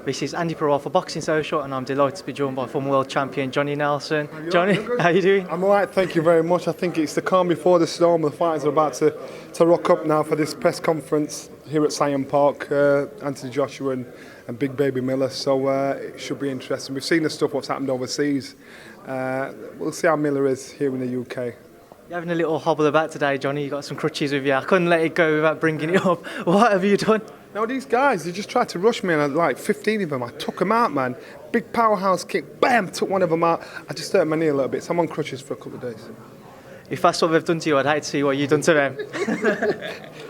This is Andy Purewal for Boxing Social, and I'm delighted to be joined by former world champion Johnny Nelson. Johnny, how are you doing? I'm all right, thank you very much. I think it's the calm before the storm. The fighters are about to rock up now for this press conference here at Sion Park. Anthony Joshua and Big Baby Miller, so it should be interesting. We've seen the stuff what's happened overseas. We'll see how Miller is here in the UK. You're having a little hobble about today, Johnny. You got some crutches with you. I couldn't let it go without bringing it up. What have you done? No, these guys, they just tried to rush me, and I had like 15 of them. I took them out, man. Big powerhouse kick, bam, took one of them out. I just hurt my knee a little bit, so I'm on crutches for a couple of days. If that's what they've done to you, I'd hate to see what you've done to them.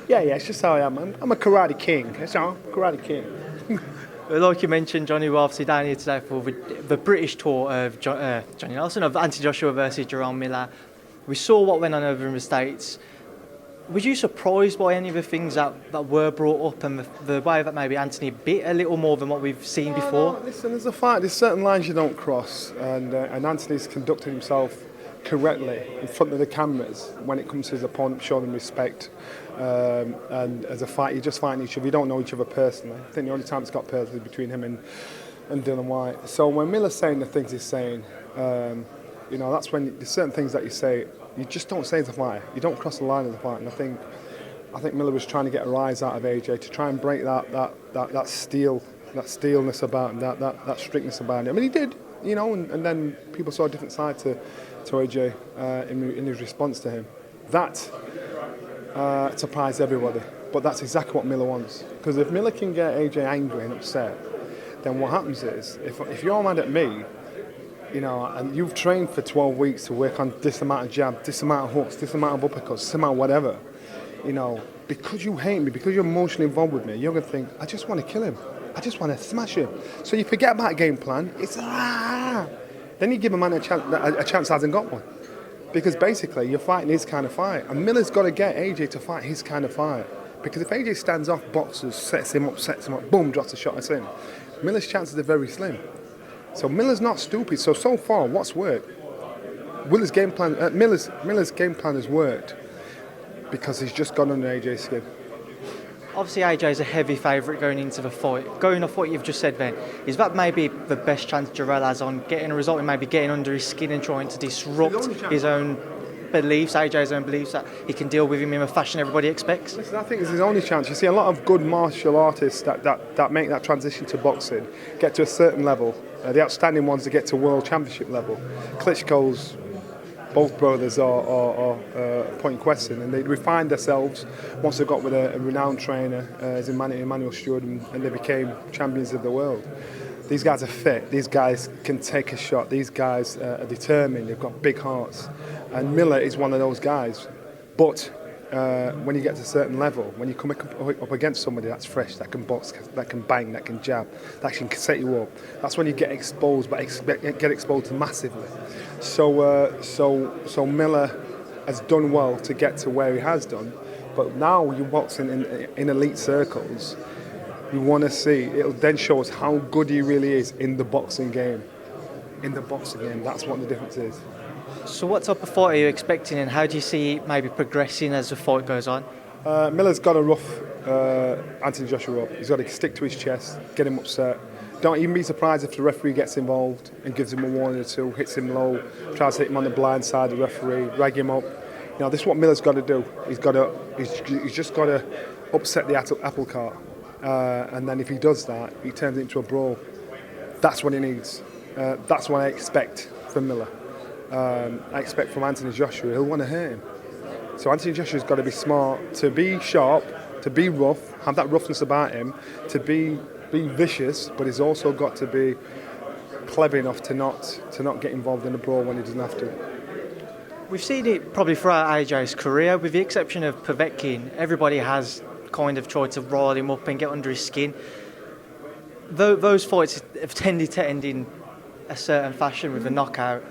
Yeah, it's just how I am, man. I'm a karate king, that's all, karate king. Like you mentioned, Johnny, we're obviously down here today for the British tour of Johnny Nelson, of Anthony Joshua versus Jerome Miller. We saw what went on over in the States. Was you surprised by any of the things that were brought up and the way that maybe Anthony bit a little more than what we've seen before? No, listen, there's a fight. There's certain lines you don't cross, and Anthony's conducted himself correctly in front of the cameras when it comes to his opponent, showing them respect. And as a fight, you're just fighting each other. You don't know each other personally. I think the only time it's got personally between him and Dillian Whyte. So when Miller's saying the things he's saying, you know, that's when there's certain things that you say, you just don't say as a fighter. You don't cross the line as a fighter. And I think Miller was trying to get a rise out of AJ to try and break that steelness about him, that strictness about him. I mean, he did, you know, and then people saw a different side to AJ in his response to him. That surprised everybody. But that's exactly what Miller wants. Because if Miller can get AJ angry and upset, then what happens is, if you're mad at me, you know, and you've trained for 12 weeks to work on this amount of jab, this amount of hooks, this amount of uppercuts, this amount of whatever, you know, because you hate me, because you're emotionally involved with me, you're going to think, I just want to kill him. I just want to smash him. So you forget about game plan. It's Then you give a man a chance hasn't got one. Because basically, you're fighting his kind of fight. And Miller's got to get AJ to fight his kind of fight. Because if AJ stands off, boxes, sets him up, boom, drops a shot, that's in. Miller's chances are very slim. So Miller's not stupid. So far, what's worked? Miller's game plan has worked because he's just gone under AJ's skin. Obviously, AJ's a heavy favourite going into the fight. Going off what you've just said then, is that maybe the best chance Jarrell has on getting a result and maybe getting under his skin and trying to disrupt his own beliefs, AJ's own beliefs, that he can deal with him in a fashion everybody expects? Listen, I think it's his only chance. You see a lot of good martial artists that make that transition to boxing, get to a certain level. The outstanding ones that get to world championship level. Klitschko's, both brothers are point question, and they refined themselves once they got with a renowned trainer, as Emmanuel Stewart, and they became champions of the world. These guys are fit, these guys can take a shot, these guys are determined, they've got big hearts. And Miller is one of those guys. But when you get to a certain level, when you come up against somebody that's fresh, that can box, that can bang, that can jab, that can set you up, that's when you get exposed, but get exposed massively. So Miller has done well to get to where he has done, but now you're boxing in elite circles. We want to see, it'll then show us how good he really is in the boxing game. That's what the difference is. So what type of fight are you expecting, and how do you see it maybe progressing as the fight goes on? Miller's got to rough Anthony Joshua up. He's got to stick to his chest, get him upset. Don't even be surprised if the referee gets involved and gives him a warning or two, hits him low, tries to hit him on the blind side of the referee, drag him up. You know, this is what Miller's got to do. He's just got to upset the apple cart. And then if he does that, he turns it into a brawl. That's what he needs. That's what I expect from Miller. I expect from Anthony Joshua, he'll want to hurt him. So Anthony Joshua's got to be smart, to be sharp, to be rough, have that roughness about him, to be vicious, but he's also got to be clever enough to not get involved in a brawl when he doesn't have to. We've seen it probably throughout AJ's career, with the exception of Povetkin. Everybody has kind of tried to rile him up and get under his skin. Those fights have tended to end in a certain fashion with a knockout.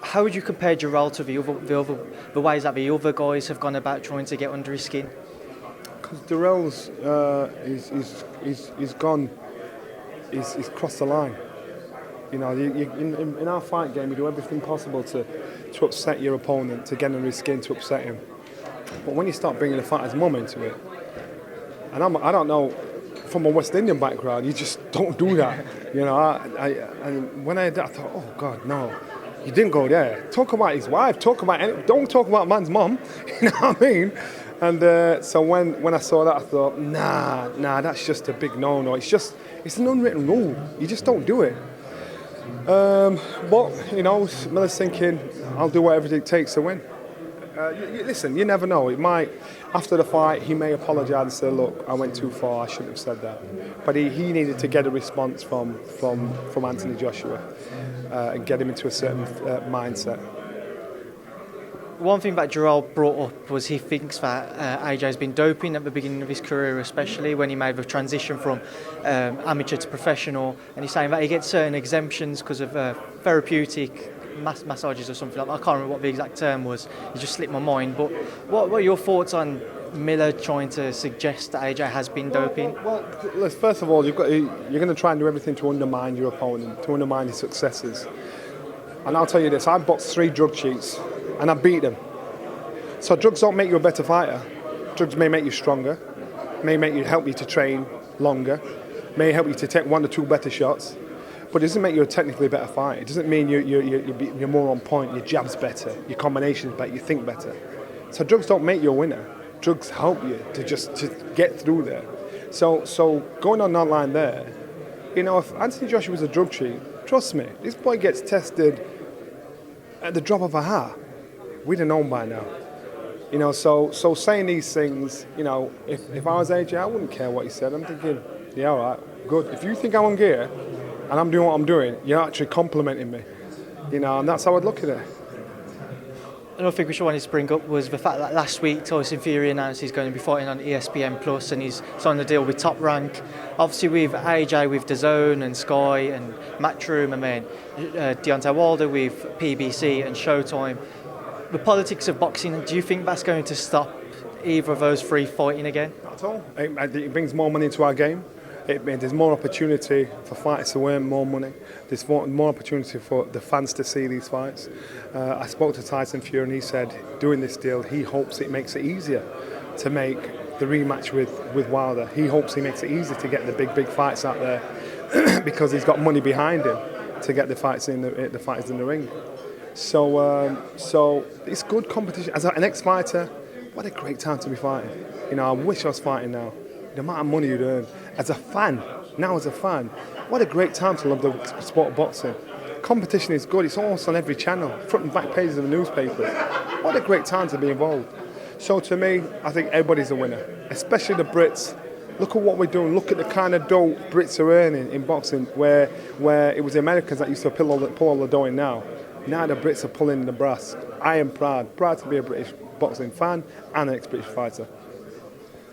How would you compare Jarrell to the ways that the other guys have gone about trying to get under his skin? Because Jarrell's he's crossed the line. You know, in our fight game, you do everything possible to upset your opponent, to get under his skin, to upset him. But when you start bringing the fighter's mum into it, and I don't know from a West Indian background, you just don't do that. You know, and when I did that, I thought, oh God, no, you didn't go there. Talk about his wife. Don't talk about man's mum. You know what I mean? And so when I saw that, I thought, nah, that's just a big no. It's an unwritten rule. You just don't do it. But you know, Miller's thinking, I'll do whatever it takes to win. Listen, you never know. It might, after the fight, he may apologise and say, look, I went too far, I shouldn't have said that. But he needed to get a response from Anthony Joshua and get him into a certain mindset. One thing that Jarrell brought up was he thinks that AJ's been doping at the beginning of his career, especially when he made the transition from amateur to professional, and he's saying that he gets certain exemptions because of therapeutic massages or something like that. I can't remember what the exact term was, it just slipped my mind. But what are your thoughts on Miller trying to suggest that AJ has been doping? Well, first of all, you're going to try and do everything to undermine your opponent, to undermine his successes. And I'll tell you this, I've boxed 3 drug cheats and I beat them. So drugs don't make you a better fighter. Drugs may make you stronger, may help you to train longer, may help you to take 1 or 2 better shots. But it doesn't make you a technically better fighter. It doesn't mean you're more on point, your jab's better, your combination's better, you think better. So drugs don't make you a winner. Drugs help you to get through there. So going on that line there, you know, if Anthony Joshua was a drug cheat, trust me, this boy gets tested at the drop of a hat. We'd have known by now. You know, so saying these things, you know, if I was AJ, I wouldn't care what he said. I'm thinking, yeah, all right, good. If you think I'm on gear, and I'm doing what I'm doing, you're actually complimenting me. You know, and that's how I'd look at it. Another thing which I wanted to bring up was the fact that last week Tyson Fury announced he's going to be fighting on ESPN Plus and he's signed a deal with Top Rank. Obviously with AJ with DAZN and Sky and Matchroom, and then Deontay Wilder with PBC and Showtime. The politics of boxing, do you think that's going to stop either of those 3 fighting again? Not at all. It brings more money into our game. There's more opportunity for fighters to earn more money. There's more opportunity for the fans to see these fights. I spoke to Tyson Fury and he said, doing this deal, he hopes it makes it easier to make the rematch with Wilder. He hopes he makes it easier to get the big fights out there because he's got money behind him to get the fighters in the ring. So it's good competition. As an ex-fighter, what a great time to be fighting. You know, I wish I was fighting now. The amount of money you'd earn. As a fan, what a great time to love the sport of boxing. Competition is good, it's almost on every channel, front and back pages of the newspapers. What a great time to be involved. So to me, I think everybody's a winner, especially the Brits. Look at what we're doing, look at the kind of dough Brits are earning in boxing, where it was the Americans that used to pull all the dough in now. Now the Brits are pulling the brass. I am proud to be a British boxing fan and an ex-British fighter.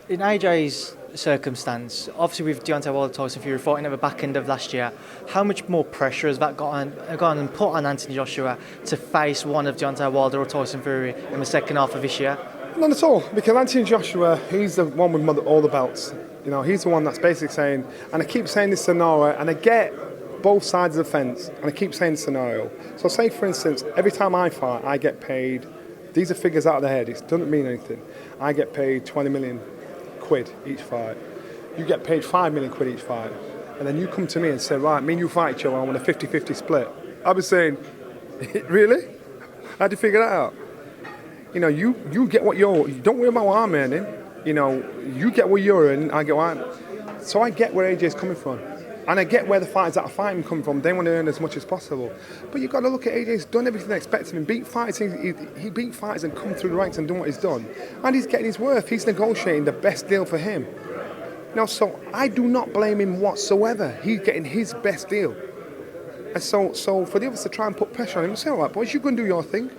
In AJ's circumstance, obviously with Deontay Wilder, Tyson Fury fighting at the back end of last year, how much more pressure has that gone and put on Anthony Joshua to face one of Deontay Wilder or Tyson Fury in the second half of this year? None at all, because Anthony Joshua, he's the one with all the belts. You know, he's the one that's basically saying, and I keep saying this scenario, and I get both sides of the fence, and I keep saying the scenario. So say, for instance, every time I fight, I get paid, these are figures out of the head, it doesn't mean anything. I get paid 20 million quid each fight. You get paid 5 million quid each fight. And then you come to me and say, right, me and you fight each other, I want a 50-50 split. I'll be saying, really? How'd you figure that out? You know, you get what you don't worry about what I'm earning. You know, you get what you're earning, I get what I'm. So I get where AJ's coming from. And I get where the fighters that are fighting come from. They want to earn as much as possible. But you've got to look at AJ's done everything they expect of him. Beat fighters, he beat fighters and come through the ranks and done what he's done. And he's getting his worth. He's negotiating the best deal for him. Now, so I do not blame him whatsoever. He's getting his best deal. And so for the others to try and put pressure on him, say, all right, boys, you can do your thing.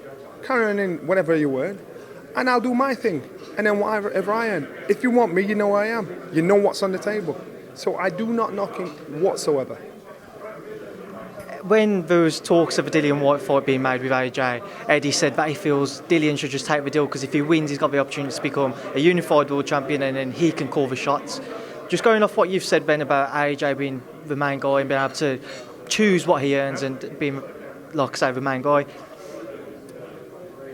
Carry on in whatever you earn. And I'll do my thing. And then whatever I earn. If you want me, you know who I am. You know what's on the table. So I do not knock him whatsoever. When there was talks of a Dillian Whyte fight being made with AJ, Eddie said that he feels Dillian should just take the deal because if he wins, he's got the opportunity to become a unified world champion and then he can call the shots. Just going off what you've said, Ben, about AJ being the main guy and being able to choose what he earns and being, like I say, the main guy,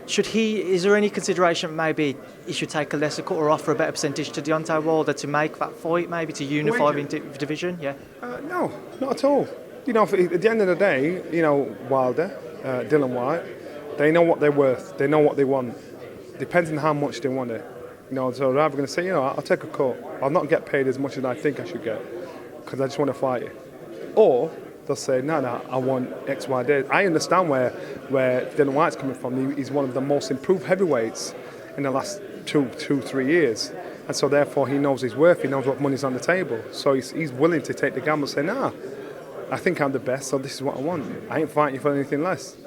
Is there any consideration maybe he should take a lesser cut or offer a better percentage to Deontay Wilder to make that fight, maybe to unify the division? Yeah. No, not at all. You know, at the end of the day, you know, Wilder, Dillian Whyte, they know what they're worth. They know what they want. Depends on how much they want it. You know, so they're either going to say, you know, I'll take a cut. I'll not get paid as much as I think I should get because I just want to fight you. Or they'll say, no, I want X, Y, Z. I understand where Dillian Whyte's coming from. He's one of the most improved heavyweights in the last 3 years. And so therefore he knows his worth, he knows what money's on the table. So he's willing to take the gamble and say, nah, I think I'm the best, so this is what I want. I ain't fighting you for anything less.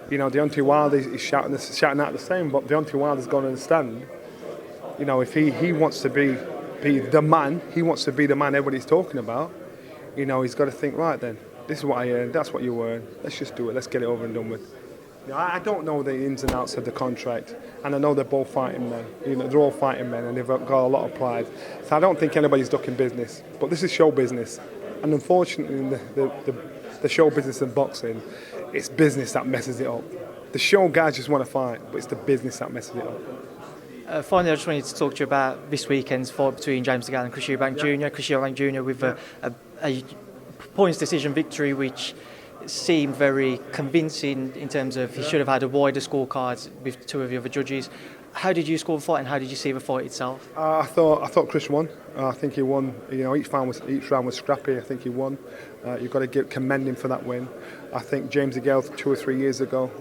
You know, Deontay Wilder is shouting out the same, but Deontay Wilder's going to understand, you know, if he wants to be the man, he wants to be the man everybody's talking about, you know, he's got to think, right then, this is what I earned, that's what you earn, let's just do it, let's get it over and done with. You know, I don't know the ins and outs of the contract, and I know they're both fighting men. You know, they're all fighting men, and they've got a lot of pride. So I don't think anybody's ducking business, but this is show business, and unfortunately, the show business in boxing, it's business that messes it up. The show guys just want to fight, but it's the business that messes it up. Finally, I just wanted to talk to you about this weekend's fight between James DeGALE and Eubank Jr. Eubank Jr. with a points decision victory, which seemed very convincing in terms of he should have had a wider scorecard with two of the other judges. How did you score the fight, and how did you see the fight itself? I thought Chris won. I think he won. You know, each round was scrappy. I think he won. You've got to commend him for that win. I think James DeGALE 2 or 3 years ago,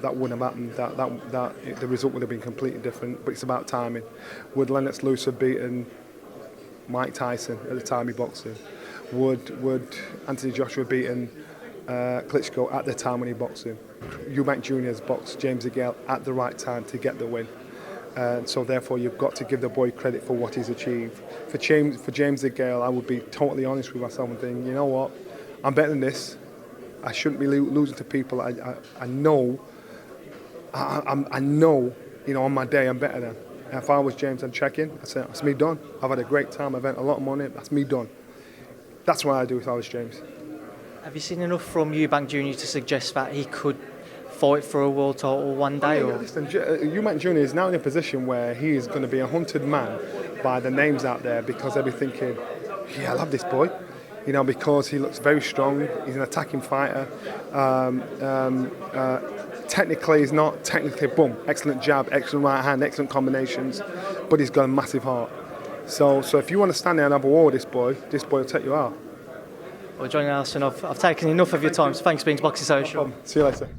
that wouldn't have happened. That the result would have been completely different. But it's about timing. Would Lennox Lewis have beaten Mike Tyson at the time he boxed him? Would Anthony Joshua have beaten Klitschko at the time when he boxed him? Eubank Jr has boxed James DeGALE at the right time to get the win. So therefore you've got to give the boy credit for what he's achieved. For James DeGALE, I would be totally honest with myself and think, you know what, I'm better than this. I shouldn't be losing to people I know, you know, on my day I'm better than. And if I was James, I'm checking, I'd say, that's me done. I've had a great time, I've earned a lot of money, that's me done. That's what I'd do if I was James. Have you seen enough from Eubank Jr to suggest that he could fight for a world title one day? Yeah, listen, Eubank Jr is now in a position where he is going to be a hunted man by the names out there because they'll be thinking, yeah, I love this boy. You know, because he looks very strong, he's an attacking fighter. Technically, he's not technically, boom, excellent jab, excellent right hand, excellent combinations, but he's got a massive heart. So if you want to stand there and have a war with this boy will take you out. Well, Johnny Nelson, I've taken enough of your time, so thanks for being to Boxing Social. No problem. See you later.